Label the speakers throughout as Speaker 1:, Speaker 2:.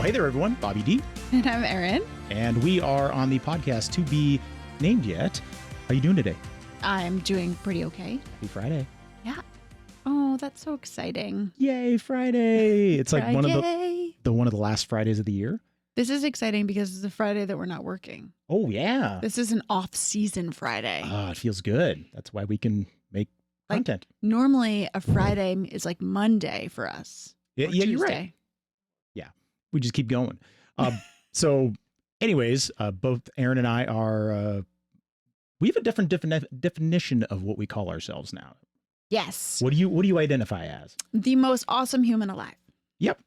Speaker 1: Hey there, everyone. Bobby D.
Speaker 2: And I'm Erin.
Speaker 1: And we are on the podcast To Be Named Yet. How you doing today?
Speaker 2: I'm doing pretty okay.
Speaker 1: Happy Friday.
Speaker 2: Yeah. Oh, that's so exciting.
Speaker 1: Yay, Friday. It's like one of the last Fridays of the year.
Speaker 2: This is exciting because it's a Friday that we're not working.
Speaker 1: Oh, yeah.
Speaker 2: This is an off-season Friday.
Speaker 1: It feels good. That's why we can make content.
Speaker 2: Normally, a Friday is like Monday for us.
Speaker 1: Yeah, you're right. Yeah, we just keep going. So anyways, both Erin and I are, we have a different definition of what we call ourselves now.
Speaker 2: Yes.
Speaker 1: What do you identify as?
Speaker 2: The most awesome human alive.
Speaker 1: Yep.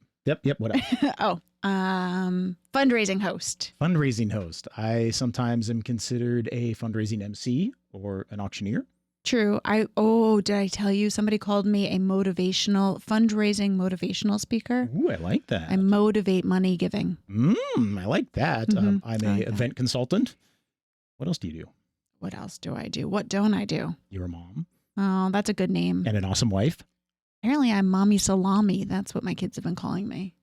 Speaker 1: What else?
Speaker 2: Fundraising host.
Speaker 1: Fundraising host. I sometimes am considered a fundraising MC or an auctioneer.
Speaker 2: True. Did I tell you somebody called me a fundraising motivational speaker?
Speaker 1: Ooh, I like that.
Speaker 2: I motivate money giving.
Speaker 1: I like that.
Speaker 2: Mm-hmm.
Speaker 1: I'm an event consultant. What else do you do?
Speaker 2: What else do I do? What don't I do?
Speaker 1: You're a mom.
Speaker 2: Oh, that's a good name.
Speaker 1: And an awesome wife.
Speaker 2: Apparently I'm Mommy Salami. That's what my kids have been calling me.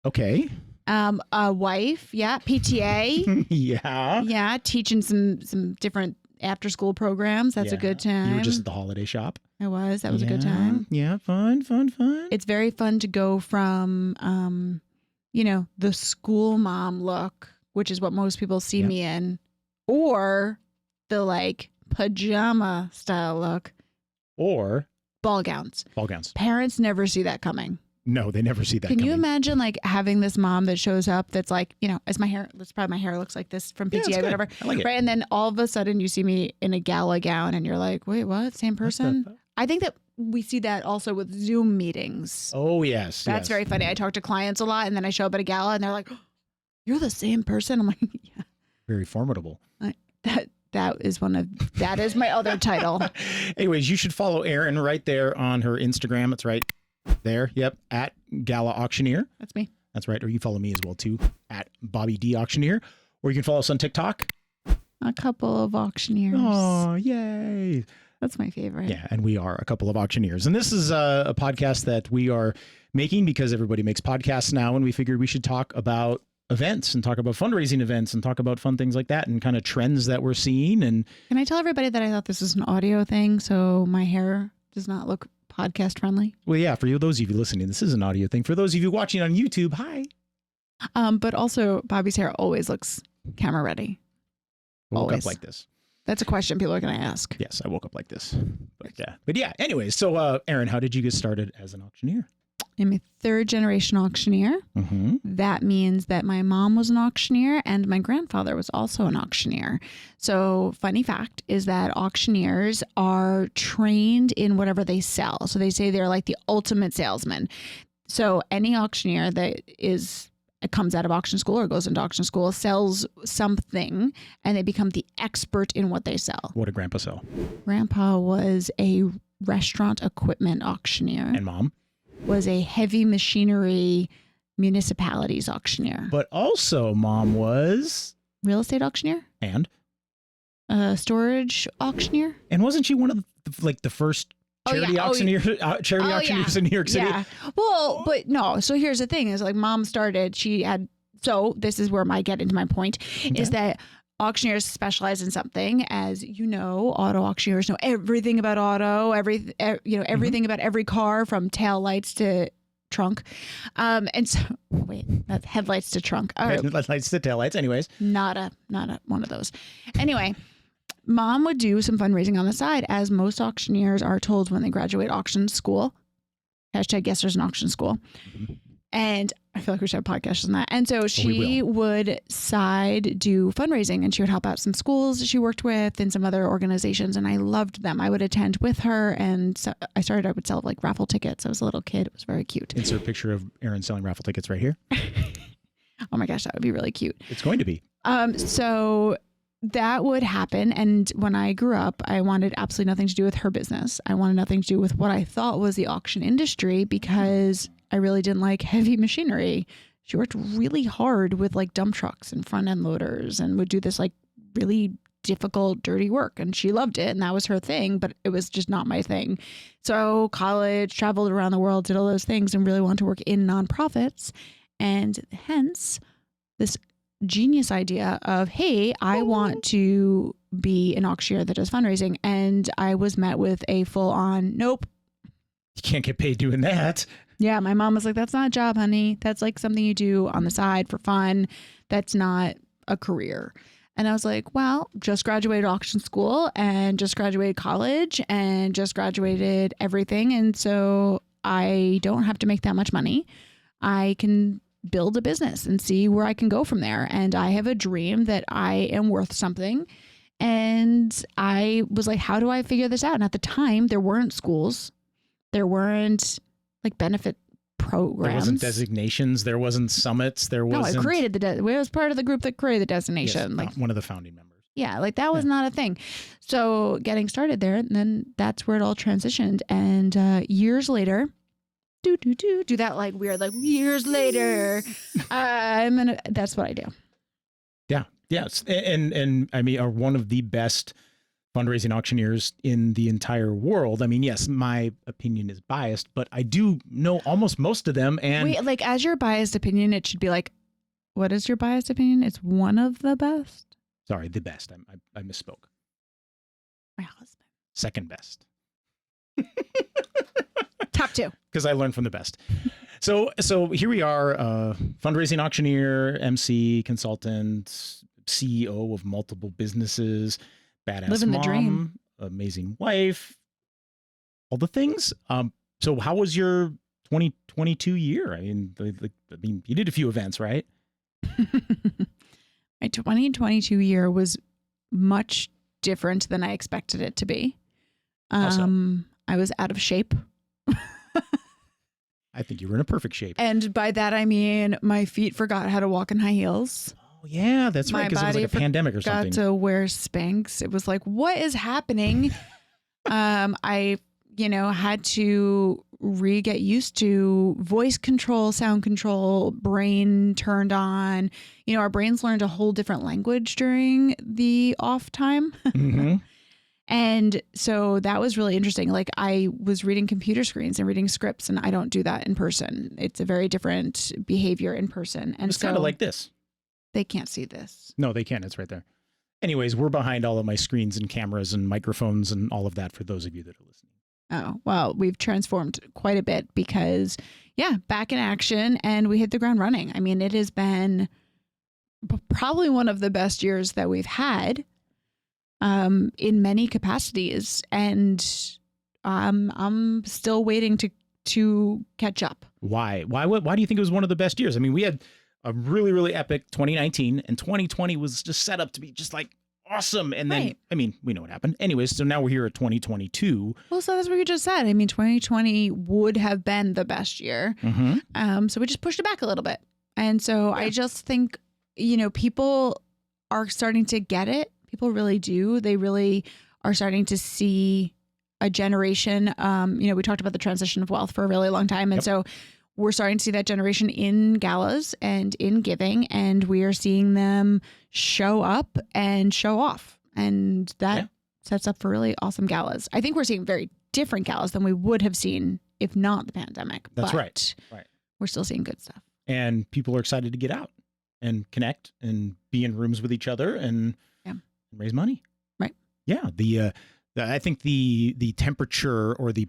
Speaker 1: Okay.
Speaker 2: A wife. Yeah. PTA.
Speaker 1: Yeah.
Speaker 2: Yeah. Teaching some different after school programs. That's a good time.
Speaker 1: You were just at the holiday shop.
Speaker 2: I was. That was a good time.
Speaker 1: Yeah. Fun.
Speaker 2: It's very fun to go from, the school mom look, which is what most people see me in, or the like pajama style look,
Speaker 1: or
Speaker 2: ball gowns. Parents never see that coming.
Speaker 1: No, they never see that
Speaker 2: Can
Speaker 1: coming.
Speaker 2: you imagine like having this mom that shows up that's like, that's probably my hair looks like this from PTA, whatever.
Speaker 1: I like it.
Speaker 2: Right. And then all of a sudden you see me in a gala gown and you're like, wait, what? Same person? I think that we see that also with Zoom meetings.
Speaker 1: Oh, yes.
Speaker 2: That's very funny. I talk to clients a lot and then I show up at a gala and they're like, oh, you're the same person. I'm like, yeah.
Speaker 1: Very formidable.
Speaker 2: That is my other title.
Speaker 1: Anyways, you should follow Erin right there on her Instagram. It's right there. Yep. At Gala Auctioneer.
Speaker 2: That's me.
Speaker 1: That's right. Or you follow me as well too at Bobby D Auctioneer. Or you can follow us on TikTok.
Speaker 2: A couple of auctioneers.
Speaker 1: Oh, yay.
Speaker 2: That's my favorite.
Speaker 1: Yeah. And we are a couple of auctioneers. And this is a podcast that we are making because everybody makes podcasts now. And we figured we should talk about events and talk about fundraising events and talk about fun things like that and kind of trends that we're seeing. And
Speaker 2: can I tell everybody that I thought this was an audio thing, so my hair does not look podcast friendly?
Speaker 1: Well, yeah, for those of you listening, this is an audio thing. For those of you watching on YouTube, hi.
Speaker 2: But also Bobby's hair always looks camera ready.
Speaker 1: I woke up like this.
Speaker 2: That's a question people are going to ask.
Speaker 1: Yes, I woke up like this. But yeah. Anyways, so Erin, how did you get started as an auctioneer?
Speaker 2: I'm a third generation auctioneer.
Speaker 1: Mm-hmm.
Speaker 2: That means that my mom was an auctioneer and my grandfather was also an auctioneer. So funny fact is that auctioneers are trained in whatever they sell. So they say they're like the ultimate salesman. So any auctioneer that comes out of auction school or goes into auction school sells something and they become the expert in what they sell.
Speaker 1: What did Grandpa sell?
Speaker 2: Grandpa was a restaurant equipment auctioneer.
Speaker 1: And Mom?
Speaker 2: Was a heavy machinery municipalities auctioneer.
Speaker 1: But also Mom was
Speaker 2: real estate auctioneer
Speaker 1: and
Speaker 2: storage auctioneer.
Speaker 1: And wasn't she one of the first charity auctioneers in New York City?
Speaker 2: Yeah. Well, but no. So here's the thing: is like Mom started. So this is where I get into my point: is that auctioneers specialize in something. As you know, auto auctioneers know everything about auto, everything about every car from tail lights to trunk. And so, that's headlights to trunk. All right.
Speaker 1: Headlights to tail lights. Anyways,
Speaker 2: not a one of those. Anyway, Mom would do some fundraising on the side, as most auctioneers are told when they graduate auction school. Hashtag yes, there's an auction school.
Speaker 1: Mm-hmm.
Speaker 2: And I feel like we should have podcasts on that. And so she would do fundraising and she would help out some schools that she worked with and some other organizations. And I loved them. I would attend with her. And so I would sell like raffle tickets. I was a little kid. It was very cute.
Speaker 1: Insert a picture of Erin selling raffle tickets right here.
Speaker 2: Oh my gosh, that would be really cute.
Speaker 1: It's going to be.
Speaker 2: So that would happen. And when I grew up, I wanted absolutely nothing to do with her business. I wanted nothing to do with what I thought was the auction industry because I really didn't like heavy machinery. She worked really hard with like dump trucks and front end loaders and would do this like really difficult, dirty work. And she loved it. And that was her thing, but it was just not my thing. So college, traveled around the world, did all those things and really wanted to work in nonprofits. And hence this genius idea of, hey, I want to be an auctioneer that does fundraising. And I was met with a full on, nope.
Speaker 1: You can't get paid doing that.
Speaker 2: Yeah. My mom was like, that's not a job, honey. That's like something you do on the side for fun. That's not a career. And I was like, well, just graduated auction school and just graduated college and just graduated everything. And so I don't have to make that much money. I can build a business and see where I can go from there. And I have a dream that I am worth something. And I was like, how do I figure this out? And at the time, there weren't schools. There weren't like benefit programs.
Speaker 1: There wasn't designations. There wasn't summits. There wasn't.
Speaker 2: No, I created I was part of the group that created the designation.
Speaker 1: Yes,
Speaker 2: like
Speaker 1: one of the founding members.
Speaker 2: Yeah, like that was not a thing. So getting started there, and then that's where it all transitioned. And years later, do that like weird, like years later, that's what I do.
Speaker 1: Yeah. Yes. And I mean, are one of the best fundraising auctioneers in the entire world. I mean, yes, my opinion is biased, but I do know almost most of them. And
Speaker 2: wait, like as your biased opinion, it should be like, what is your biased opinion? It's one of the best.
Speaker 1: Sorry, the best. I misspoke.
Speaker 2: My husband.
Speaker 1: Second best.
Speaker 2: Top two.
Speaker 1: Because I learned from the best. So here we are, fundraising auctioneer, MC, consultant, CEO of multiple businesses, badass
Speaker 2: living
Speaker 1: mom,
Speaker 2: the dream,
Speaker 1: amazing wife, all the things. So how was your 2022 year? I mean, you did a few events, right?
Speaker 2: My 2022 year was much different than I expected it to be. I was out of shape.
Speaker 1: I think you were in a perfect shape.
Speaker 2: And by that, I mean, my feet forgot how to walk in high heels.
Speaker 1: Oh, yeah, that's right. Because it was like a pandemic or something.
Speaker 2: Got to wear Spanx. It was like, what is happening? I, had to get used to voice control, sound control, brain turned on. Our brains learned a whole different language during the off time.
Speaker 1: Mm-hmm.
Speaker 2: And so that was really interesting. Like I was reading computer screens and reading scripts, and I don't do that in person. It's a very different behavior in person. And
Speaker 1: it's kind of like this.
Speaker 2: They can't see this.
Speaker 1: No, they can't. It's right there. Anyways, we're behind all of my screens and cameras and microphones and all of that for those of you that are listening.
Speaker 2: Oh, well, we've transformed quite a bit because, back in action and we hit the ground running. I mean, it has been probably one of the best years that we've had. In many capacities, and I'm still waiting to catch up.
Speaker 1: Why do you think it was one of the best years? I mean, we had a really, really epic 2019, and 2020 was just set up to be just like awesome. And then, I mean, we know what happened. Anyways, so now we're here at 2022.
Speaker 2: Well, so that's what you just said. I mean, 2020 would have been the best year.
Speaker 1: Mm-hmm.
Speaker 2: So we just pushed it back a little bit. And so I just think, people are starting to get it. People really do. They really are starting to see a generation. We talked about the transition of wealth for a really long time. And so we're starting to see that generation in galas and in giving, and we are seeing them show up and show off. And that sets up for really awesome galas. I think we're seeing very different galas than we would have seen if not the pandemic.
Speaker 1: That's
Speaker 2: right.
Speaker 1: Right.
Speaker 2: We're still seeing good stuff.
Speaker 1: And people are excited to get out and connect and be in rooms with each other and raise money.
Speaker 2: Right.
Speaker 1: Yeah. I think the temperature or the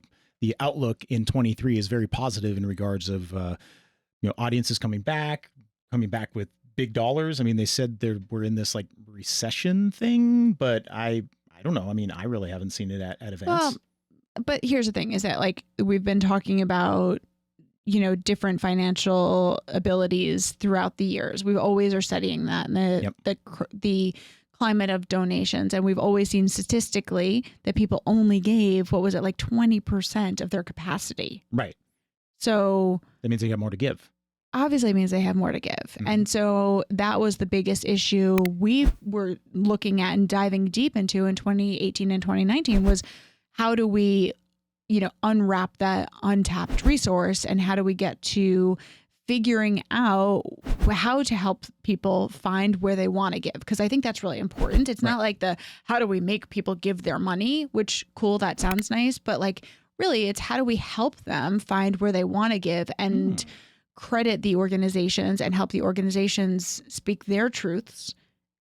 Speaker 1: outlook in 23 is very positive in regards of, audiences coming back with big dollars. I mean, they said we're in this like recession thing, but I don't know. I mean, I really haven't seen it at events.
Speaker 2: Well, but here's the thing is that like we've been talking about, different financial abilities throughout the years. We always are studying that and the climate of donations. And we've always seen statistically that people only gave, 20% of their capacity.
Speaker 1: Right.
Speaker 2: So
Speaker 1: that means they got more to give.
Speaker 2: Obviously it means they have more to give. Mm-hmm. And so that was the biggest issue we were looking at and diving deep into in 2018 and 2019 was how do we, unwrap that untapped resource, and how do we get to figuring out how to help people find where they want to give. Because I think that's really important. It's not like how do we make people give their money, which cool, that sounds nice. But like really it's how do we help them find where they want to give and credit the organizations and help the organizations speak their truths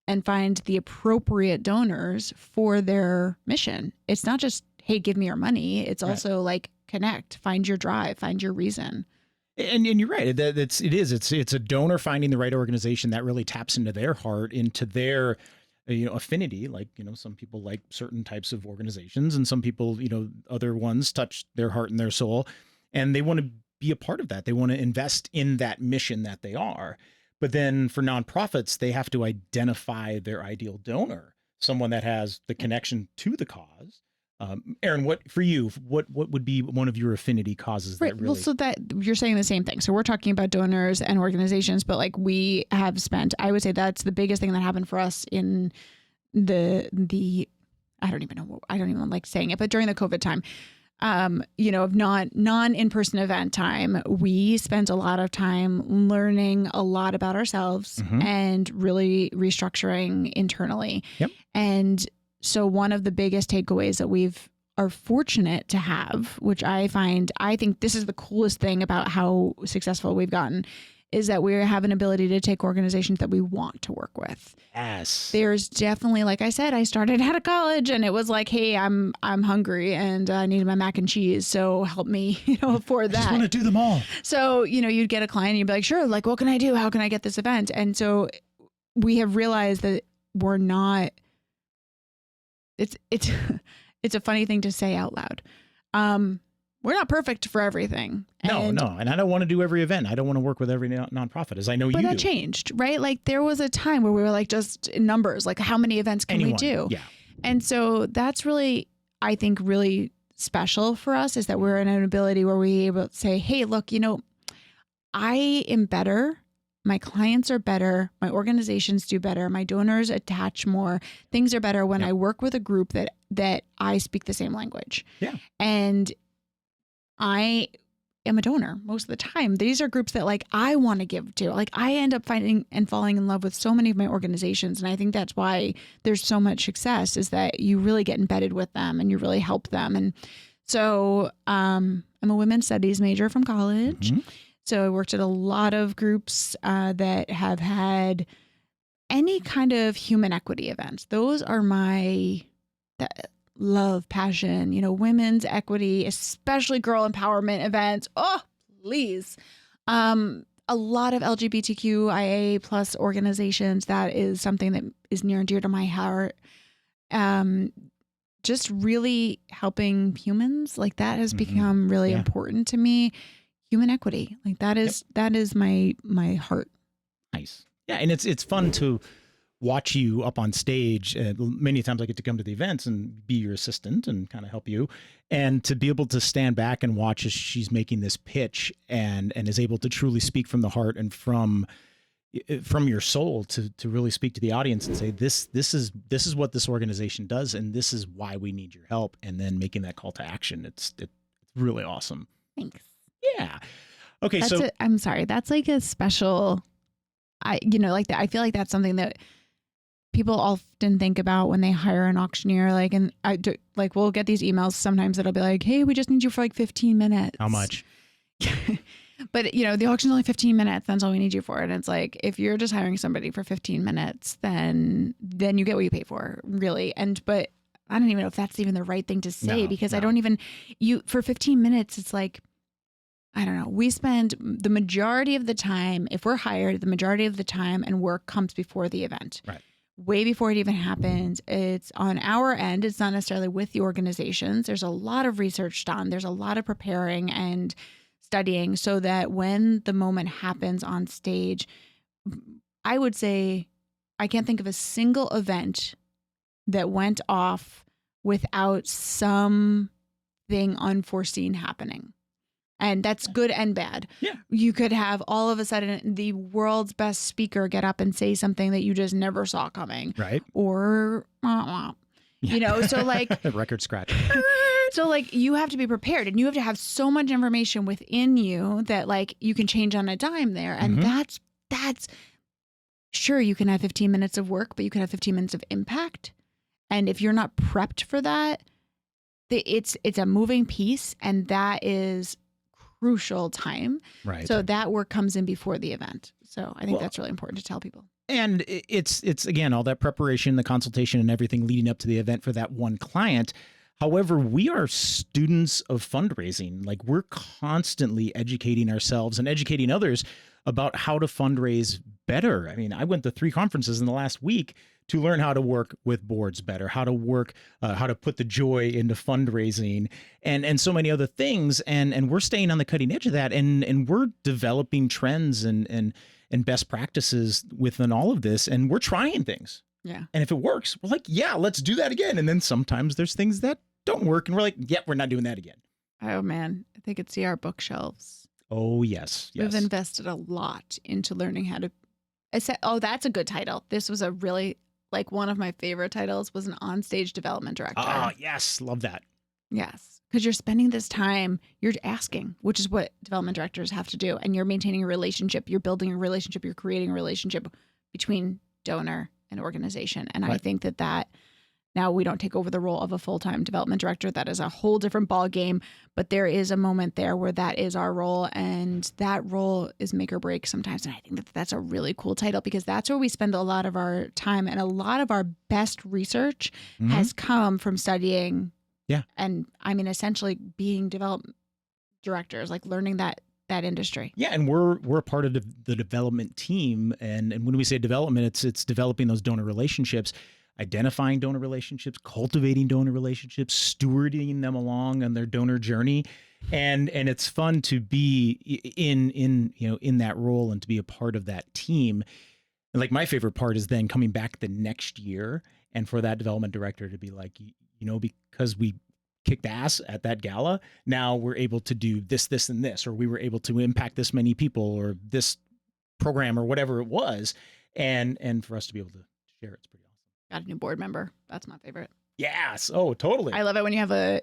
Speaker 2: and find the appropriate donors for their mission. It's not just, hey, give me your money. It's also like connect, find your drive, find your reason.
Speaker 1: And you're right. It's a donor finding the right organization that really taps into their heart, into their affinity. Like, some people like certain types of organizations, and some people, other ones touch their heart and their soul, and they want to be a part of that. They want to invest in that mission that they are. But then for nonprofits, they have to identify their ideal donor, someone that has the connection to the cause. Erin, what would be one of your affinity causes?
Speaker 2: Right.
Speaker 1: That really...
Speaker 2: Well, so that you're saying the same thing. So we're talking about donors and organizations, but like we have spent, I would say that's the biggest thing that happened for us in the I don't even like saying it, but during the COVID time, of non-in-person event time, we spent a lot of time learning a lot about ourselves and really restructuring internally.
Speaker 1: Yep.
Speaker 2: And so one of the biggest takeaways that are fortunate to have, which I think this is the coolest thing about how successful we've gotten, is that we have an ability to take organizations that we want to work with.
Speaker 1: Yes.
Speaker 2: There's definitely, like I said, I started out of college and it was like, hey, I'm hungry and I need my mac and cheese. So help me, afford that.
Speaker 1: I just want to do them all.
Speaker 2: So, you'd get a client and you'd be like, sure, like, what can I do? How can I get this event? And so we have realized that we're not, it's a funny thing to say out loud. We're not perfect for everything.
Speaker 1: No. And I don't want to do every event. I don't want to work with every nonprofit, as I know you do.
Speaker 2: But that changed, right? Like there was a time where we were like just in numbers, like how many events can we do?
Speaker 1: Yeah.
Speaker 2: And so that's really, I think, really special for us, is that we're in an ability where we're able to say, hey, look, I am better. My clients are better. My organizations do better. My donors attach more. Things are better when I work with a group that I speak the same language.
Speaker 1: Yeah.
Speaker 2: And I am a donor most of the time. These are groups that like I want to give to. Like I end up finding and falling in love with so many of my organizations. And I think that's why there's so much success, is that you really get embedded with them and you really help them. And so I'm a women's studies major from college. So I worked at a lot of groups that have had any kind of human equity events. Those are my love, passion, women's equity, especially girl empowerment events. Oh, please. A lot of LGBTQIA plus organizations. That is something that is near and dear to my heart. Just really helping humans, like that has become really important to me. Human equity, like that is my heart.
Speaker 1: Nice. Yeah. And it's fun to watch you up on stage. Many times I get to come to the events and be your assistant and kind of help you, and to be able to stand back and watch as she's making this pitch and is able to truly speak from the heart and from your soul to really speak to the audience and say, this is what this organization does. And this is why we need your help. And then making that call to action. It's really awesome.
Speaker 2: Thanks.
Speaker 1: Yeah. Okay.
Speaker 2: I'm sorry. That's like a special, like that. I feel like that's something that people often think about when they hire an auctioneer. Like, and we'll get these emails sometimes that'll be like, hey, we just need you for like 15 minutes.
Speaker 1: How much?
Speaker 2: But the auction's only 15 minutes. That's all we need you for. And it's like, if you're just hiring somebody for 15 minutes, then you get what you pay for, really. But I don't even know if that's even the right thing to say, because I don't even, for 15 minutes, it's like, I don't know. We spend the majority of the time, if we're hired, the majority of the time and work comes before the event.
Speaker 1: Right.
Speaker 2: Way before it even happens. It's on our end. It's not necessarily with the organizations. There's a lot of research done. There's a lot of preparing and studying so that when the moment happens on stage, I would say I can't think of a single event that went off without something unforeseen happening. And that's good and bad. Yeah. You could have all of a sudden the world's best speaker get up and say something that you just never saw coming.
Speaker 1: Right.
Speaker 2: Or, so like.
Speaker 1: Record scratch.
Speaker 2: So like you have to be prepared, and you have to have so much information within you that like you can change on a dime there. And that's sure, you can have 15 minutes of work, but you can have 15 minutes of impact. And if you're not prepped for that, it's a moving piece, and that is crucial time.
Speaker 1: Right.
Speaker 2: So that work comes in before the event. So I think
Speaker 1: Well,
Speaker 2: that's really important to tell people.
Speaker 1: And it's again, all that preparation, the consultation and everything leading up to the event for that one client. However, we are students of fundraising. Like, we're constantly educating ourselves and educating others about how to fundraise better. I mean, I went to 3 conferences in the last week to learn how to work with boards better, how to work, how to put the joy into fundraising, and so many other things. And we're staying on the cutting edge of that, and we're developing trends and best practices within all of this, and we're trying things.
Speaker 2: Yeah.
Speaker 1: And if it works, we're like, yeah, let's do that again. And then sometimes there's things that don't work, and we're like, yep, we're not doing that again.
Speaker 2: Oh man, I think it's our bookshelves.
Speaker 1: Oh yes, yes.
Speaker 2: We've invested a lot into learning how to. I said, oh, that's a good title. This was a really, like, one of my favorite titles was an onstage development director.
Speaker 1: Ah, yes, love that.
Speaker 2: Yes, because you're spending this time, you're asking, which is what development directors have to do, and you're maintaining a relationship, you're building a relationship, you're creating a relationship between donor and organization. And I think that now we don't take over the role of a full-time development director. That is a whole different ball game, but there is a moment there where that is our role, and that role is make or break sometimes. And I think that that's a really cool title, because that's where we spend a lot of our time, and a lot of our best research has come from studying.
Speaker 1: Yeah.
Speaker 2: And I mean, essentially being development directors, like learning that industry.
Speaker 1: Yeah, and we're a part of the development team, and when we say development, it's developing those donor relationships, identifying donor relationships, cultivating donor relationships, stewarding them along on their donor journey, and it's fun to be in that role and to be a part of that team. And like, my favorite part is then coming back the next year, and for that development director to be like, because we kicked ass at that gala, now we're able to do this, and this, or we were able to impact this many people, or this program, or whatever it was, and for us to be able to share it's pretty awesome.
Speaker 2: Got a new board member. That's my favorite.
Speaker 1: Yes. Oh, totally.
Speaker 2: I love it when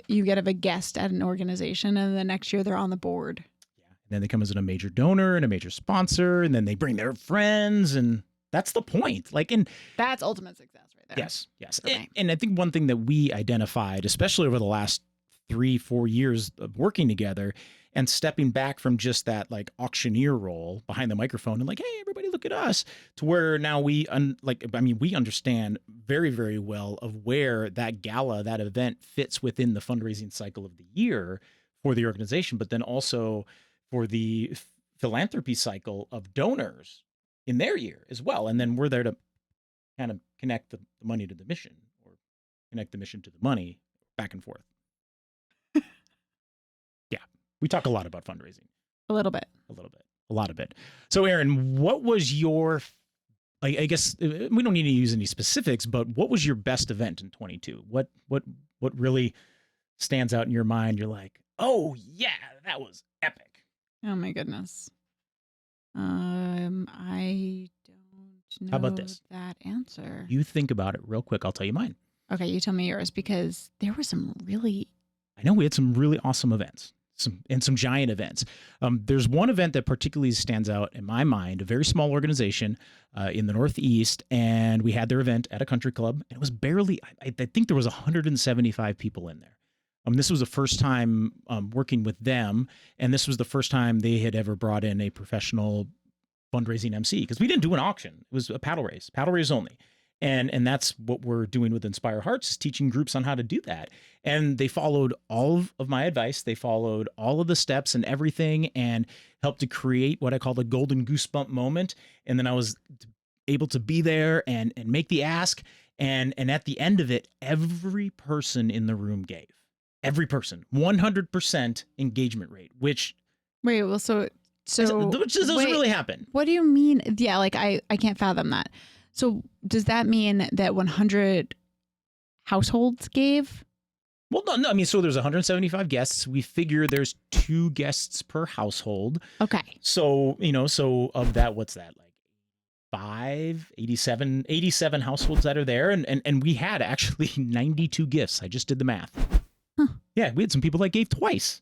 Speaker 2: you get a guest at an organization, and the next year they're on the board.
Speaker 1: Yeah. And then they come as a major donor and a major sponsor, and then they bring their friends, and that's the point. Like,
Speaker 2: that's ultimate success right there.
Speaker 1: Yes. And I think one thing that we identified, especially over the last 3-4 years of working together and stepping back from just that, like, auctioneer role behind the microphone and like, hey, everybody look at us, to where now we understand very, very well of where that gala, that event fits within the fundraising cycle of the year for the organization, but then also for the philanthropy cycle of donors in their year as well. And then we're there to kind of connect the money to the mission, or connect the mission to the money, back and forth. Yeah. We talk a lot about fundraising.
Speaker 2: A little bit.
Speaker 1: A lot of it. So Erin, what was your, I guess we don't need to use any specifics, but what was your best event in 22? What really stands out in your mind? You're like, oh yeah, that was epic.
Speaker 2: Oh my goodness. I don't know.
Speaker 1: How about this?
Speaker 2: That answer.
Speaker 1: You think about it real quick. I'll tell you mine.
Speaker 2: Okay, you tell me yours, because there were some really.
Speaker 1: I know we had some really awesome events, some giant events. There's one event that particularly stands out in my mind, a very small organization in the Northeast, and we had their event at a country club, and it was barely, I think there was 175 people in there. This was the first time working with them, and this was the first time they had ever brought in a professional fundraising MC, because we didn't do an auction. It was a paddle race only. And that's what we're doing with Inspire Hearts, is teaching groups on how to do that. And they followed all of my advice. They followed all of the steps and everything, and helped to create what I call the golden goosebump moment. And then I was able to be there and make the ask. And at the end of it, every person in the room gave. Every person, 100% engagement rate, which.
Speaker 2: Wait, well, so
Speaker 1: which doesn't really happen.
Speaker 2: What do you mean? Yeah, like I can't fathom that. So does that mean that 100 households gave?
Speaker 1: Well, no. I mean, so there's 175 guests. We figure there's 2 guests per household.
Speaker 2: Okay.
Speaker 1: So, so of that, what's that, like 87 households that are there. And we had actually 92 gifts. I just did the math. Huh. Yeah, we had some people that gave twice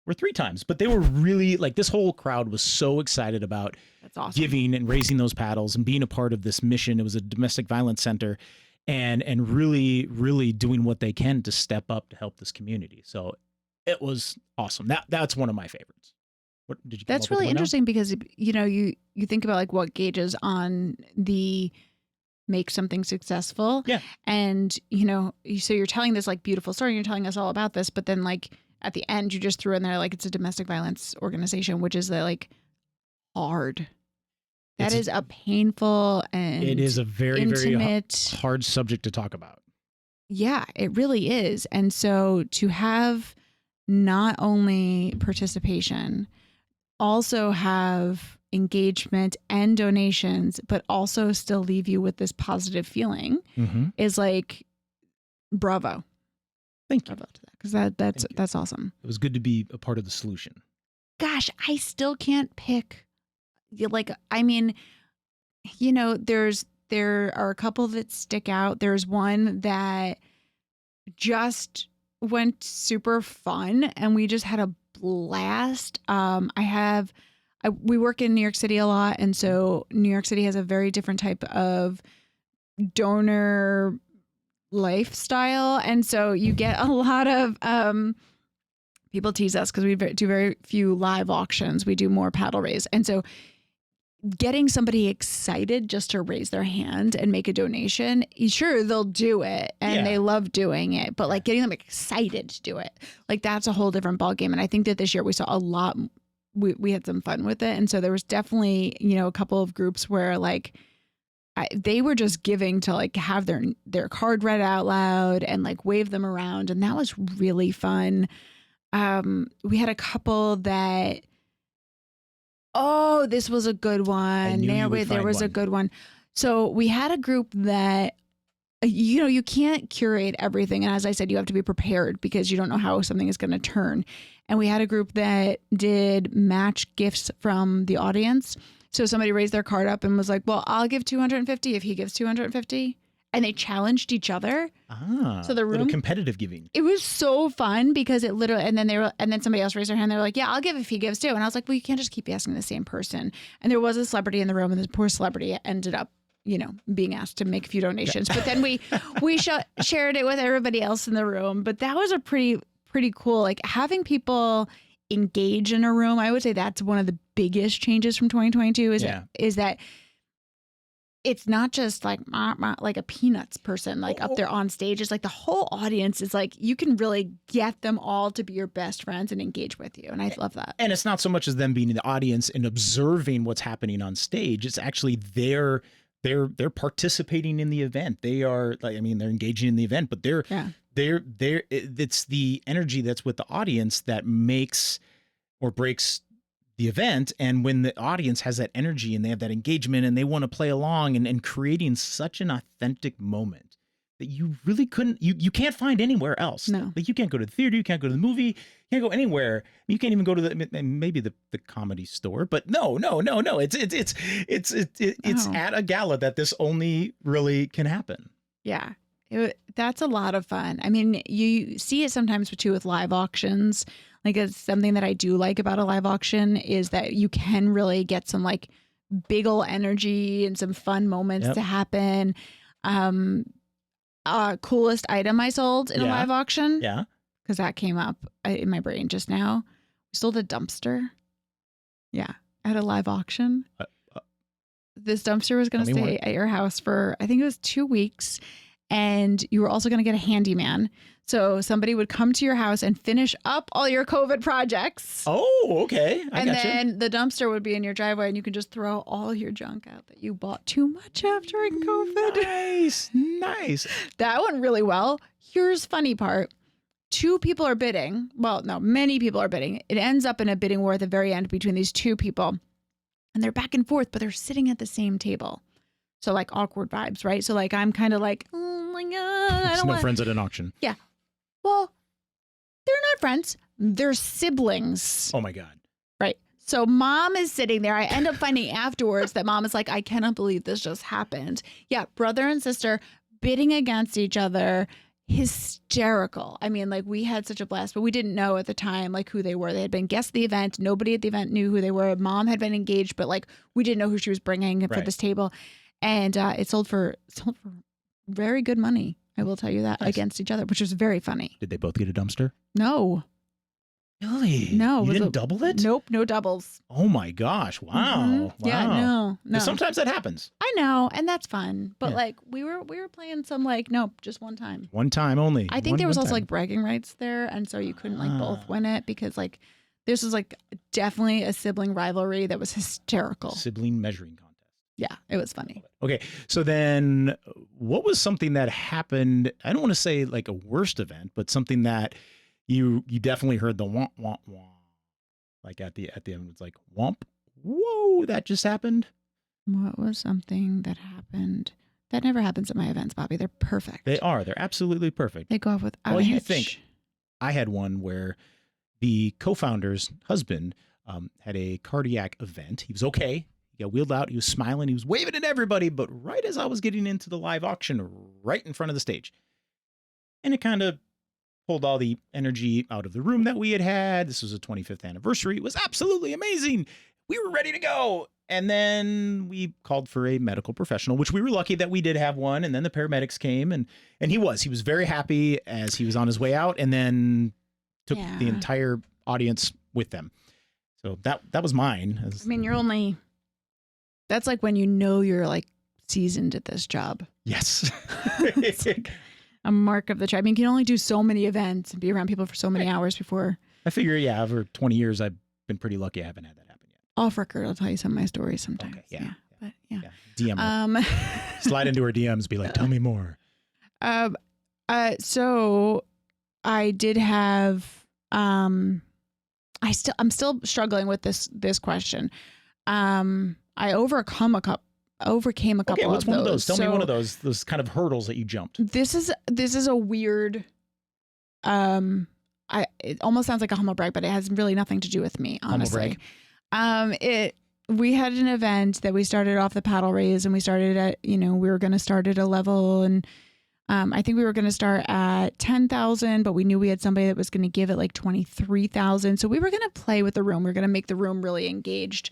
Speaker 1: or 3 times, but they were really, like, this whole crowd was so excited about
Speaker 2: That's awesome.
Speaker 1: giving and raising those paddles and being a part of this mission. It was a domestic violence center, and really, really doing what they can to step up to help this community. So it was awesome. That's one of my favorites. What did you?
Speaker 2: That's really interesting because, you know, you think about like what gauges on the make something successful.
Speaker 1: Yeah.
Speaker 2: And, you know, so you're telling this like beautiful story, you're telling us all about this, but then like at the end you just threw in there like it's a domestic violence organization, which is like hard. That is a painful and
Speaker 1: it is a very,
Speaker 2: intimate,
Speaker 1: very hard subject to talk about.
Speaker 2: Yeah, it really is. And so to have not only participation, also have engagement and donations, but also still leave you with this positive feeling is like, bravo.
Speaker 1: Thank you.
Speaker 2: Bravo to that. Because that's awesome.
Speaker 1: It was good to be a part of the solution.
Speaker 2: Gosh, I still can't pick. Like, I mean, you know, there are a couple that stick out. There's one that just went super fun and we just had a blast. We work in New York City a lot, and so New York City has a very different type of donor lifestyle, and so you get a lot of people tease us because we do very few live auctions. We do more paddle raise, and so getting somebody excited just to raise their hand and make a donation, sure, they'll do it and they love doing it, but like getting them excited to do it, like that's a whole different ballgame. And I think that this year we saw a lot. We had some fun with it. And so there was definitely, you know, a couple of groups where like they were just giving to like have their card read out loud and like wave them around. And that was really fun. We had a couple that, this was a good one. There was a good one. So we had a group that, you know, you can't curate everything. And as I said, you have to be prepared because you don't know how something is going to turn. And we had a group that did match gifts from the audience. So somebody raised their card up and was like, well, I'll give 250 if he gives 250. And they challenged each other.
Speaker 1: So the room, competitive giving. It
Speaker 2: was so fun because it literally, and then somebody else raised their hand. They were like, yeah, I'll give if he gives too. And I was like, well, you can't just keep asking the same person. And there was a celebrity in the room, and this poor celebrity ended up, you know, being asked to make a few donations. But then we shared it with everybody else in the room. But that was a pretty cool, like having people engage in a room. I would say that's one of the biggest changes from 2022 is that it's not just like a Peanuts person like up there on stage. It's like the whole audience is like, you can really get them all to be your best friends and engage with you. And I love that.
Speaker 1: And it's not so much as them being in the audience and observing what's happening on stage. It's actually they're participating in the event. They are like, I mean, they're engaging in the event, but it's the energy that's with the audience that makes or breaks the event. And when the audience has that energy and they have that engagement and they want to play along and creating such an authentic moment that you really you can't find anywhere else.
Speaker 2: No.
Speaker 1: Like you can't go to the theater, you can't go to the movie, you can't go anywhere. You can't even go to maybe the comedy store, but no. It's at a gala that this only really can happen.
Speaker 2: Yeah. That's a lot of fun. I mean, you see it sometimes too with live auctions. Like it's something that I do like about a live auction is that you can really get some like big ol' energy and some fun moments to happen. Coolest item I sold in a live auction.
Speaker 1: Yeah.
Speaker 2: Because that came up in my brain just now. We sold a dumpster. Yeah. At a live auction. This dumpster was going to stay at your house for, I think it was 2 weeks. And you were also going to get a handyman. So somebody would come to your house and finish up all your COVID projects.
Speaker 1: Oh, okay.
Speaker 2: And then the dumpster would be in your driveway and you can just throw all your junk out that you bought too much of during COVID.
Speaker 1: Nice.
Speaker 2: That went really well. Here's funny part. 2 people are bidding. Well, no, many people are bidding. It ends up in a bidding war at the very end between these 2 people. And they're back and forth, but they're sitting at the same table. So like awkward vibes, right? So like I'm kind of like, oh my God.
Speaker 1: There's no friends at an auction.
Speaker 2: Yeah. Well, they're not friends. They're siblings.
Speaker 1: Oh my God.
Speaker 2: Right. So mom is sitting there. I end up finding afterwards that mom is like, I cannot believe this just happened. Yeah. Brother and sister bidding against each other. Hysterical. I mean, like we had such a blast, but we didn't know at the time like who they were. They had been guests at the event. Nobody at the event knew who they were. Mom had been engaged, but like we didn't know who she was bringing for this table. And it sold for very good money. I will tell you that against each other, which was very funny.
Speaker 1: Did they both get a dumpster?
Speaker 2: No.
Speaker 1: Really?
Speaker 2: No.
Speaker 1: You didn't double it?
Speaker 2: Nope, no doubles.
Speaker 1: Oh my gosh. Wow.
Speaker 2: Mhm.
Speaker 1: Wow.
Speaker 2: Yeah, no.
Speaker 1: 'Cause sometimes that happens.
Speaker 2: I know, and that's fun. But
Speaker 1: Yeah.
Speaker 2: like we were playing some like nope, just one time.
Speaker 1: One time only.
Speaker 2: I think
Speaker 1: One-
Speaker 2: there was
Speaker 1: one
Speaker 2: also
Speaker 1: time.
Speaker 2: like bragging rights there, and so you couldn't like both
Speaker 1: Ah.
Speaker 2: win it because like this was like definitely a sibling rivalry that was hysterical.
Speaker 1: Sibling measuring contest.
Speaker 2: Yeah, it was funny.
Speaker 1: Okay. So then what was something that happened? I don't want to say like a worst event, but something that you definitely heard the womp womp womp. Like at the end, it's like womp. Whoa, that just happened.
Speaker 2: What was something that happened? That never happens at my events, Bobby. They're perfect.
Speaker 1: They are. They're absolutely perfect.
Speaker 2: They go off without
Speaker 1: Well,
Speaker 2: a
Speaker 1: you
Speaker 2: hitch.
Speaker 1: think I had one where the co-founder's husband had a cardiac event. He was okay. He got wheeled out. He was smiling. He was waving at everybody. But right as I was getting into the live auction, right in front of the stage, and it kind of pulled all the energy out of the room that we had. This was a 25th anniversary. It was absolutely amazing. We were ready to go. And then we called for a medical professional, which we were lucky that we did have one. And then the paramedics came and he was very happy as he was on his way out and then took
Speaker 2: Yeah.
Speaker 1: the entire audience with them. So that was mine.
Speaker 2: I mean, that's like when you know you're like seasoned at this job.
Speaker 1: Yes.
Speaker 2: It's like a mark of the tribe. I mean, you can only do so many events and be around people for so many hours before.
Speaker 1: I figure, yeah, for 20 years, I've been pretty lucky. I haven't had that happen yet.
Speaker 2: Off record, I'll tell you some of my stories sometimes.
Speaker 1: Okay, yeah.
Speaker 2: But yeah.
Speaker 1: DM her. Slide into her DMs, be like, tell me more.
Speaker 2: So I did have, I'm still struggling with this question. I overcame a couple
Speaker 1: Okay, what's
Speaker 2: of
Speaker 1: one of those? Tell me
Speaker 2: So
Speaker 1: one of those kind of hurdles that you jumped.
Speaker 2: This is a weird, it almost sounds like a humble brag, but it has really nothing to do with me, honestly. We had an event that we started off the paddle raise and we started at, we were going to start at a level and I think we were going to start at 10,000, but we knew we had somebody that was going to give it like 23,000. So we were going to play with the room. We were going to make the room really engaged.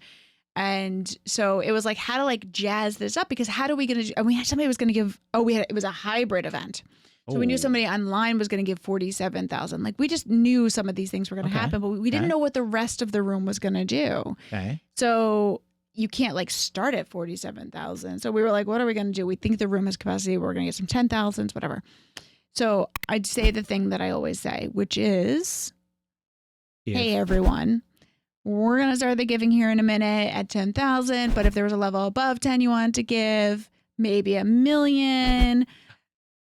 Speaker 2: And so it was like how to like jazz this up because how do we going to, and we had somebody who was going to give, it was a hybrid event. So we knew somebody online was going to give 47,000. Like we just knew some of these things were going to happen, but we didn't know what the rest of the room was going to do.
Speaker 1: Okay.
Speaker 2: So you can't like start at 47,000. So we were like, what are we going to do? We think the room has capacity. We're going to get some 10,000s, whatever. So I'd say the thing that I always say, which is, hey, everyone, we're going to start the giving here in a minute at 10,000. But if there was a level above 10 you wanted to give, maybe $1 million,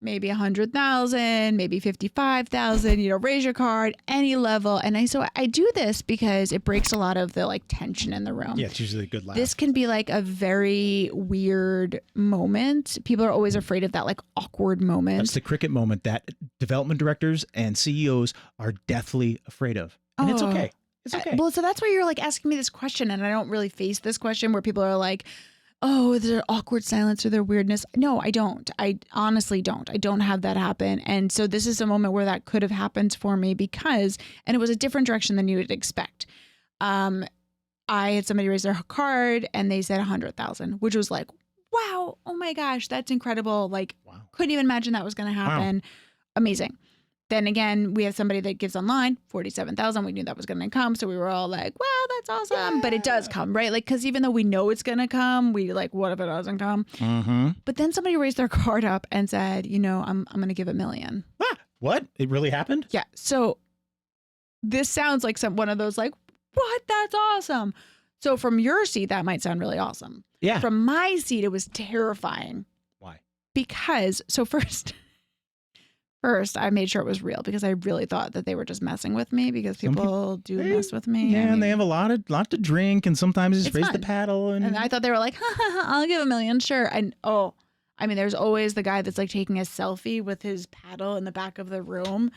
Speaker 2: maybe 100,000, maybe 55,000, raise your card, any level. And I do this because it breaks a lot of the like tension in the room.
Speaker 1: Yeah, it's usually a good laugh.
Speaker 2: This can be like a very weird moment. People are always afraid of that like awkward moment.
Speaker 1: That's the cricket moment that development directors and CEOs are deathly afraid of. And it's okay. It's okay.
Speaker 2: Well, so that's why you're like asking me this question. And I don't really face this question where people are like, oh, is there awkward silence or their weirdness? No, I don't. I honestly don't. I don't have that happen. And so this is a moment where that could have happened for me and it was a different direction than you would expect. I had somebody raise their card and they said 100,000, which was like, wow, oh my gosh, that's incredible. Like, couldn't even imagine that was going to happen. Wow. Amazing. Then again, we have somebody that gives online 47,000. We knew that was going to come. So we were all like, wow, that's awesome. Yeah. But it does come, right? Like, because even though we know it's going to come, we like, what if it doesn't come?
Speaker 1: Mm-hmm.
Speaker 2: But then somebody raised their card up and said, I'm going to give $1 million.
Speaker 1: Ah, what? It really happened?
Speaker 2: Yeah. So this sounds like one of those like, what? That's awesome. So from your seat, that might sound really awesome.
Speaker 1: Yeah.
Speaker 2: From my seat, it was terrifying.
Speaker 1: Why?
Speaker 2: Because, so first, I made sure it was real because I really thought that they were just messing with me because people do mess with me.
Speaker 1: Yeah, and they have a lot to drink and sometimes just raise
Speaker 2: fun.
Speaker 1: the paddle. And
Speaker 2: I thought they were like, I'll give $1 million, sure. And there's always the guy that's like taking a selfie with his paddle in the back of the room.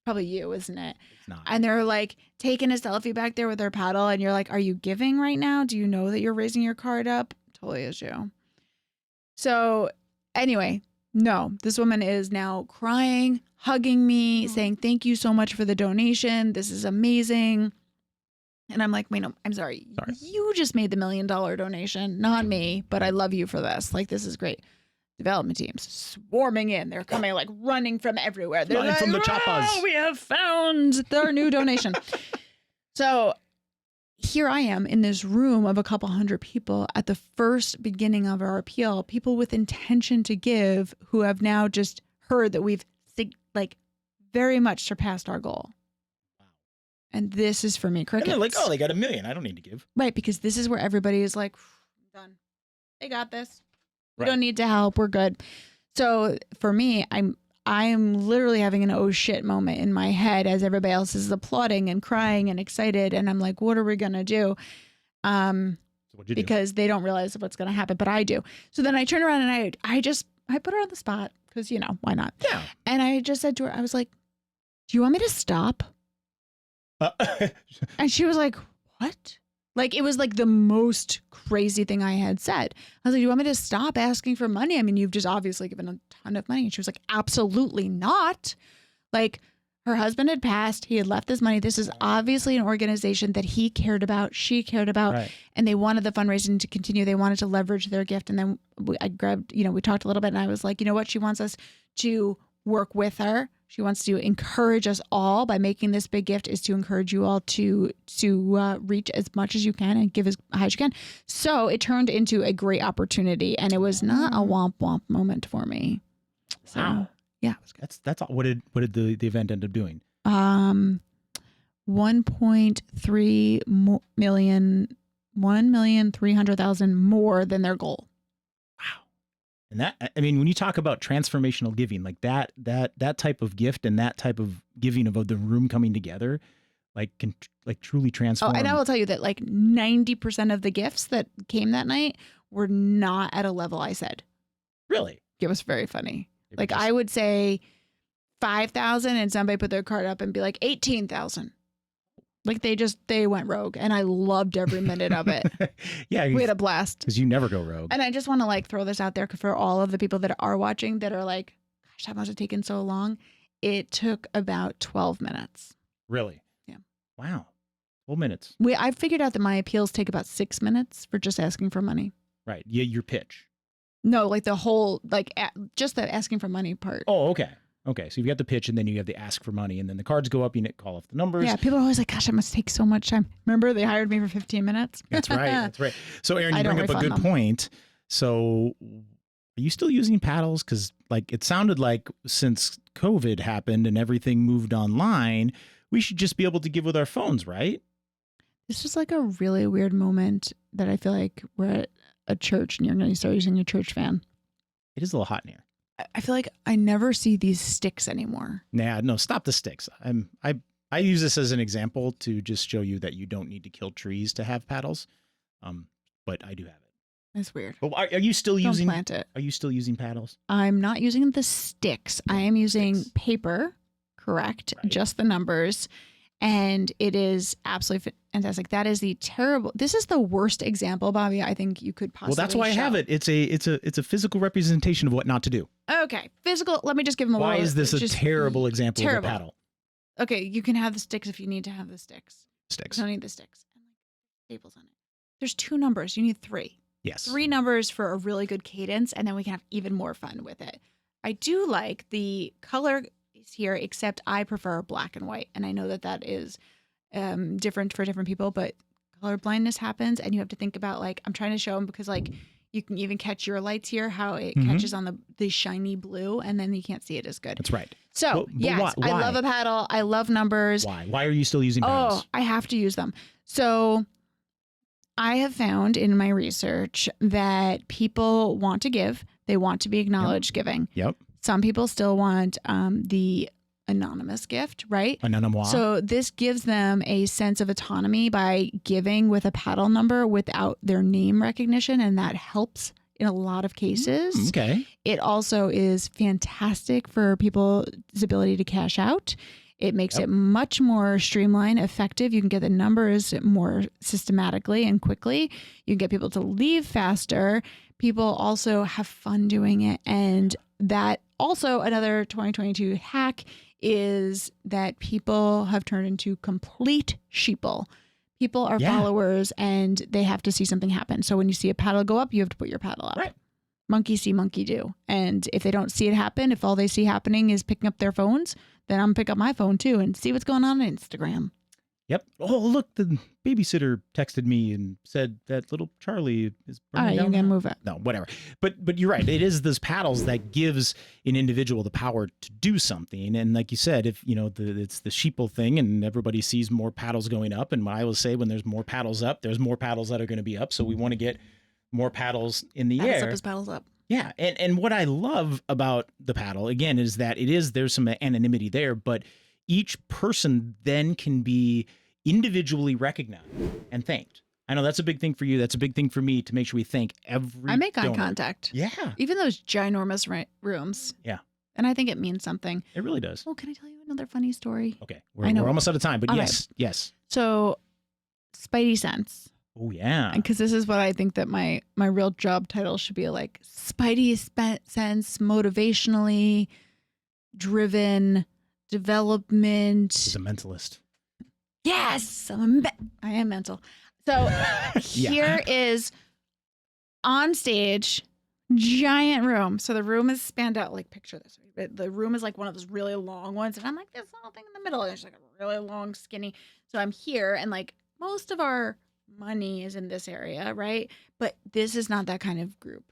Speaker 2: Probably you, isn't it?
Speaker 1: It's not.
Speaker 2: And they're like taking a selfie back there with their paddle and you're like, are you giving right now? Do you know that you're raising your card up? Totally is you. So anyway, no, this woman is now crying, hugging me, saying, thank you so much for the donation. This is amazing. And I'm like, wait, no, I'm sorry. You just made the $1 million donation, not me, but I love you for this. Like, this is great. Development teams swarming in. They're coming like running from everywhere. They're
Speaker 1: Running
Speaker 2: like,
Speaker 1: from the choppas.
Speaker 2: "Oh, we have found their new donation." So here I am in this room of a couple hundred people at the first beginning of our appeal, people with intention to give who have now just heard that we've like very much surpassed our goal.
Speaker 1: Wow.
Speaker 2: And this is for me, crickets.
Speaker 1: And they're like, oh, they got $1 million. I don't need to give.
Speaker 2: Right, because this is where everybody is like, done. They got this. We
Speaker 1: Right.
Speaker 2: don't need to help. We're good. So for me, I'm literally having an oh shit moment in my head as everybody else is applauding and crying and excited. And I'm like, what are we going to do?
Speaker 1: So what'd you do?
Speaker 2: Because they don't realize what's going to happen, but I do. So then I turn around and I put her on the spot because, you know, why not?
Speaker 1: Yeah.
Speaker 2: And I just said to her, I was like, do you want me to stop? And she was like, what? Like, it was like the most crazy thing I had said. I was like, do you want me to stop asking for money? I mean, you've just obviously given a ton of money. And she was like, absolutely not. Like, her husband had passed. He had left this money. This is obviously an organization that he cared about, she cared about,
Speaker 1: Right.
Speaker 2: and they wanted the fundraising to continue. They wanted to leverage their gift. And then I grabbed, we talked a little bit, and I was like, you know what? She wants us to work with her. She wants to encourage us all by making this big gift, is to encourage you all to reach as much as you can and give as high as you can. So it turned into a great opportunity, and it was not a womp womp moment for me. So,
Speaker 1: Wow.
Speaker 2: yeah.
Speaker 1: That's all. What did the event end up doing?
Speaker 2: 1.3 million, 1,300,000 more than their goal.
Speaker 1: And that, I mean, when you talk about transformational giving, like that type of gift and that type of giving of the room coming together, like can like truly transform.
Speaker 2: Oh, and I will tell you that like 90% of the gifts that came that night were not at a level I said.
Speaker 1: Really?
Speaker 2: It was very funny.
Speaker 1: They were
Speaker 2: Like
Speaker 1: just-
Speaker 2: I would say 5,000 and somebody put their card up and be like 18,000. Like they went rogue, and I loved every minute of it.
Speaker 1: Yeah.
Speaker 2: We had a blast.
Speaker 1: Because you never go rogue.
Speaker 2: And I just want to like throw this out there for all of the people that are watching that are like, gosh, that must have taken so long. It took about 12 minutes.
Speaker 1: Really?
Speaker 2: Yeah.
Speaker 1: Wow. 12 minutes.
Speaker 2: I figured out that my appeals take about 6 minutes for just asking for money.
Speaker 1: Right. Yeah. Your pitch.
Speaker 2: No, like the whole, just the asking for money part.
Speaker 1: Oh, okay. Okay. So you've got the pitch, and then you have the ask for money, and then the cards go up, you call off the numbers.
Speaker 2: Yeah, people are always like, gosh, that must take so much time. Remember, they hired me for 15 minutes?
Speaker 1: That's right. That's right. So Erin, you
Speaker 2: I don't
Speaker 1: bring up a good
Speaker 2: refund them.
Speaker 1: point. So are you still using paddles? Because like it sounded like since COVID happened and everything moved online, we should just be able to give with our phones, right?
Speaker 2: This was like a really weird moment that I feel like we're at a church and you're going to start using your church fan.
Speaker 1: It is a little hot in here.
Speaker 2: I feel like I never see these sticks anymore.
Speaker 1: Nah, no, stop the sticks. I use this as an example to just show you that you don't need to kill trees to have paddles. But I do have it.
Speaker 2: That's weird.
Speaker 1: But are you still
Speaker 2: Don't
Speaker 1: using?
Speaker 2: plant it.
Speaker 1: Are you still using paddles?
Speaker 2: I'm not using the sticks. I am using
Speaker 1: Sticks.
Speaker 2: paper, correct?
Speaker 1: Right.
Speaker 2: Just the numbers. And it is absolutely fantastic. That is this is the worst example, Bobby, I think you could possibly
Speaker 1: Well, that's why I
Speaker 2: show.
Speaker 1: have it. It's a physical representation of what not to do.
Speaker 2: Okay. Physical. Let me just give them a
Speaker 1: Why
Speaker 2: little.
Speaker 1: is this a
Speaker 2: just-
Speaker 1: terrible example
Speaker 2: terrible.
Speaker 1: of a paddle?
Speaker 2: Okay. You can have the sticks if you need to have the sticks.
Speaker 1: Sticks.
Speaker 2: You don't need the sticks. And like staples on it. There's 2 numbers. You need 3.
Speaker 1: Yes.
Speaker 2: 3 numbers for a really good cadence, and then we can have even more fun with it. I do like the color here, except I prefer black and white. And I know that is different for different people, but color blindness happens, and you have to think about, like, I'm trying to show them because, like, you can even catch your lights here, how it
Speaker 1: Mhm.
Speaker 2: catches on the shiny blue, and then you can't see it as good.
Speaker 1: That's right.
Speaker 2: So,
Speaker 1: But
Speaker 2: yes,
Speaker 1: why?
Speaker 2: I love a paddle. I love numbers.
Speaker 1: Why? Why are you still using
Speaker 2: Oh,
Speaker 1: paddles?
Speaker 2: I have to use them. So I have found in my research that people want to give. They want to be acknowledged giving.
Speaker 1: Yep.
Speaker 2: Some people still want the anonymous gift, right?
Speaker 1: Anonymois.
Speaker 2: So this gives them a sense of autonomy by giving with a paddle number without their name recognition, and that helps in a lot of cases.
Speaker 1: Okay.
Speaker 2: It also is fantastic for people's ability to cash out. It makes it much more streamlined, effective. You can get the numbers more systematically and quickly. You can get people to leave faster. People also have fun doing it. And that also another 2022 hack is that people have turned into complete sheeple. People are
Speaker 1: Yeah.
Speaker 2: followers and they have to see something happen. So when you see a paddle go up, you have to put your paddle up.
Speaker 1: Right.
Speaker 2: monkey see, monkey do. And if they don't see it happen, if all they see happening is picking up their phones, then I'm gonna pick up my phone too and see what's going on Instagram.
Speaker 1: Yep. Oh, look, the babysitter texted me and said that little Charlie is
Speaker 2: All right,
Speaker 1: burning
Speaker 2: you're
Speaker 1: down.
Speaker 2: gonna move it.
Speaker 1: No, whatever. But you're right. It is those paddles that gives an individual the power to do something. And like you said, if it's the sheeple thing, and everybody sees more paddles going up. And I always say, when there's more paddles up, there's more paddles that are going to be up. So we want to get more paddles in the
Speaker 2: Paddles
Speaker 1: air.
Speaker 2: up is paddles up.
Speaker 1: Yeah, and what I love about the paddle again is that there's some anonymity there, but each person then can be individually recognized and thanked. I know that's a big thing for you. That's a big thing for me, to make sure we thank every
Speaker 2: I make eye
Speaker 1: donor.
Speaker 2: contact.
Speaker 1: Yeah.
Speaker 2: Even those ginormous rooms.
Speaker 1: Yeah.
Speaker 2: And I think it means something.
Speaker 1: It really does.
Speaker 2: Oh, can I tell you another funny story?
Speaker 1: Okay.
Speaker 2: I know.
Speaker 1: We're almost out of time, but
Speaker 2: All
Speaker 1: yes.
Speaker 2: right.
Speaker 1: Yes.
Speaker 2: So, Spidey sense.
Speaker 1: Oh, yeah.
Speaker 2: Because this is what I think that my real job title should be, like Spidey sense, motivationally driven, development.
Speaker 1: He's a mentalist.
Speaker 2: Yes, I am mental. So here is on stage, giant room. So the room is spanned out, like picture this. The room is like one of those really long ones. And I'm like this little thing in the middle. And there's like a really long, skinny. So I'm here and like most of our money is in this area, right? But this is not that kind of group.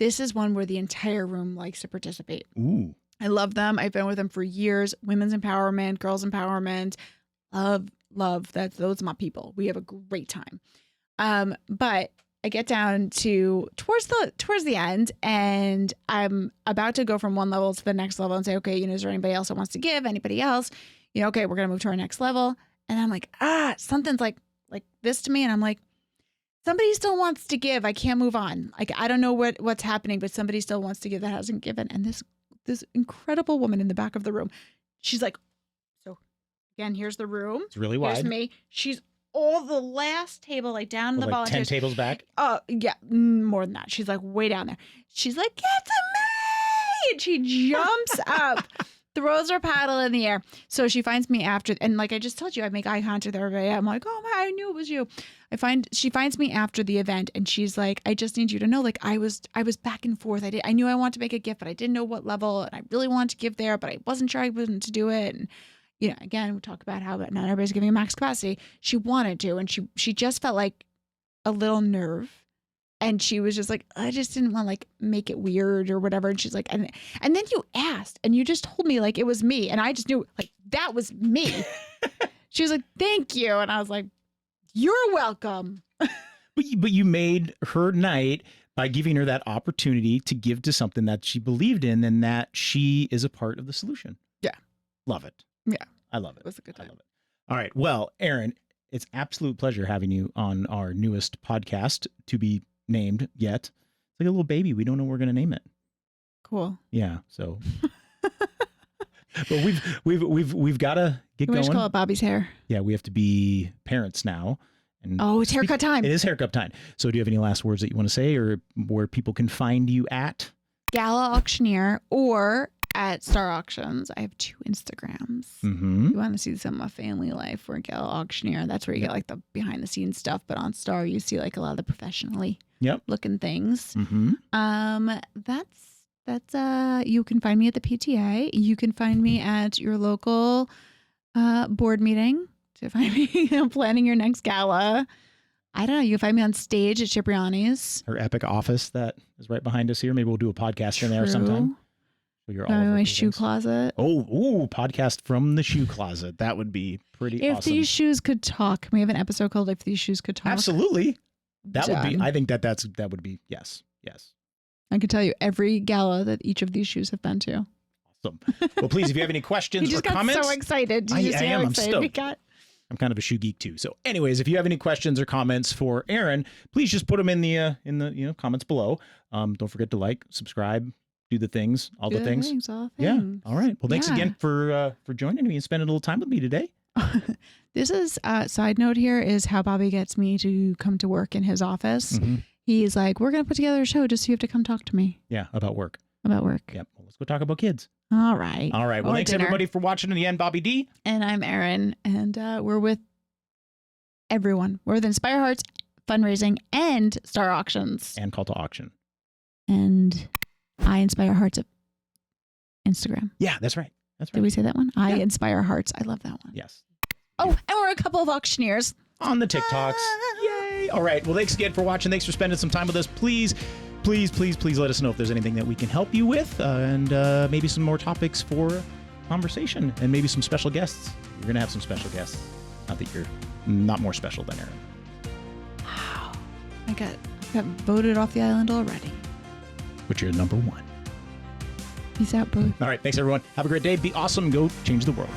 Speaker 2: This is one where the entire room likes to participate.
Speaker 1: Ooh.
Speaker 2: I love them. I've been with them for years. Women's empowerment, girls empowerment. Love. Those are my people. We have a great time. But I get down to towards the end, and I'm about to go from one level to the next level and say, okay, is there anybody else that wants to give? Anybody else? Okay, we're gonna move to our next level. And I'm like, something's like this to me, and I'm like, somebody still wants to give. I can't move on. Like I don't know what's happening, but somebody still wants to give that hasn't given. And this incredible woman in the back of the room, she's like, so again, here's the room.
Speaker 1: It's really wide.
Speaker 2: Here's me. She's all the last table, like down in the
Speaker 1: like
Speaker 2: volunteers.
Speaker 1: 10 tables back.
Speaker 2: Oh yeah, more than that. She's like way down there. She's like, get to me! And she jumps up, throws her paddle in the air. So she finds me after, and like I just told you, I make eye contact with everybody. I'm like, oh my, I knew it was you. She finds me after the event, and she's like, I just need you to know, like I was back and forth. I knew I wanted to make a gift, but I didn't know what level, and I really wanted to give there, but I wasn't sure I wanted to do it. And again, we talk about how not everybody's giving max capacity. She wanted to, and she just felt like a little nerve. And she was just like, I just didn't want to like make it weird or whatever. And she's like, and then you asked and you just told me like it was me. And I just knew like that was me. She was like, thank you. And I was like, you're welcome.
Speaker 1: But you made her night by giving her that opportunity to give to something that she believed in and that she is a part of the solution.
Speaker 2: Yeah.
Speaker 1: Love it.
Speaker 2: Yeah.
Speaker 1: I love it.
Speaker 2: It was a good time.
Speaker 1: I love it. All right. Well, Erin, it's absolute pleasure having you on our newest podcast, to be named yet. It's like a little baby. We don't know what we're going to name it.
Speaker 2: Cool.
Speaker 1: Yeah. So, but we've got to get
Speaker 2: We
Speaker 1: going.
Speaker 2: should call it Bobby's hair.
Speaker 1: Yeah, we have to be parents now. And
Speaker 2: Oh, it's haircut time.
Speaker 1: It is haircut time. So, do you have any last words that you want to say, or where people can find you at?
Speaker 2: Gala Auctioneer or at Star Auctions. I have 2 Instagrams.
Speaker 1: Mm-hmm.
Speaker 2: You want to see some of my family life, we're Gala Auctioneer. That's where you get like the behind the scenes stuff. But on Star, you see like a lot of the professionally looking things.
Speaker 1: Mm-hmm.
Speaker 2: That's you can find me at the PTA. You can find me at your local board meeting to find me planning your next gala. I don't know. You can find me on stage at Cipriani's.
Speaker 1: Her epic office that is right behind us here. Maybe we'll do a podcast in there
Speaker 2: True.
Speaker 1: sometime.
Speaker 2: My shoe closet.
Speaker 1: Oh, podcast from the shoe closet. That would be pretty
Speaker 2: If
Speaker 1: awesome.
Speaker 2: these shoes could talk. We have an episode called If These Shoes Could Talk.
Speaker 1: Absolutely. That would be,
Speaker 2: Done.
Speaker 1: I think that would be, yes.
Speaker 2: I can tell you every gala that each of these shoes have been to.
Speaker 1: Awesome. Well, please, if you have any questions
Speaker 2: You
Speaker 1: or
Speaker 2: just got
Speaker 1: comments.
Speaker 2: so excited. Did you
Speaker 1: I
Speaker 2: see how
Speaker 1: am. I'm
Speaker 2: excited we
Speaker 1: stoked.
Speaker 2: got?
Speaker 1: I'm kind of a shoe geek too. So anyways, if you have any questions or comments for Erin, please just put them in the comments below. Don't forget to like, subscribe, do the things, all the things.
Speaker 2: All
Speaker 1: Yeah.
Speaker 2: things.
Speaker 1: All right. Well, thanks
Speaker 2: Yeah.
Speaker 1: again for joining me and spending a little time with me today.
Speaker 2: This is side note here is how Bobby gets me to come to work in his office.
Speaker 1: Mm-hmm.
Speaker 2: He's like, we're going to put together a show just so you have to come talk to me
Speaker 1: Yeah. About work.
Speaker 2: about work.
Speaker 1: Yep. Well, let's go talk about kids.
Speaker 2: All right.
Speaker 1: All right. Well,
Speaker 2: Or
Speaker 1: thanks
Speaker 2: dinner.
Speaker 1: everybody for watching to the end. Bobby D.
Speaker 2: And I'm Erin, and we're with everyone. We're with Inspire Hearts Fundraising and Star Auctions.
Speaker 1: And call to auction.
Speaker 2: and I Inspire Hearts of Instagram.
Speaker 1: Yeah, that's right. That's right.
Speaker 2: Did we say that one? I
Speaker 1: Yeah.
Speaker 2: Inspire Hearts. I love that one.
Speaker 1: Yes.
Speaker 2: Oh, and we're a couple of auctioneers.
Speaker 1: On the TikToks. Yay. All right. Well, thanks again for watching. Thanks for spending some time with us. Please let us know if there's anything that we can help you with, and maybe some more topics for conversation, and maybe some special guests. You're going to have some special guests. Not that you're not more special than Erin.
Speaker 2: Wow. I got voted off the island already.
Speaker 1: But you're number one.
Speaker 2: Peace out, boo.
Speaker 1: All right. Thanks, everyone. Have a great day. Be awesome. Go change the world.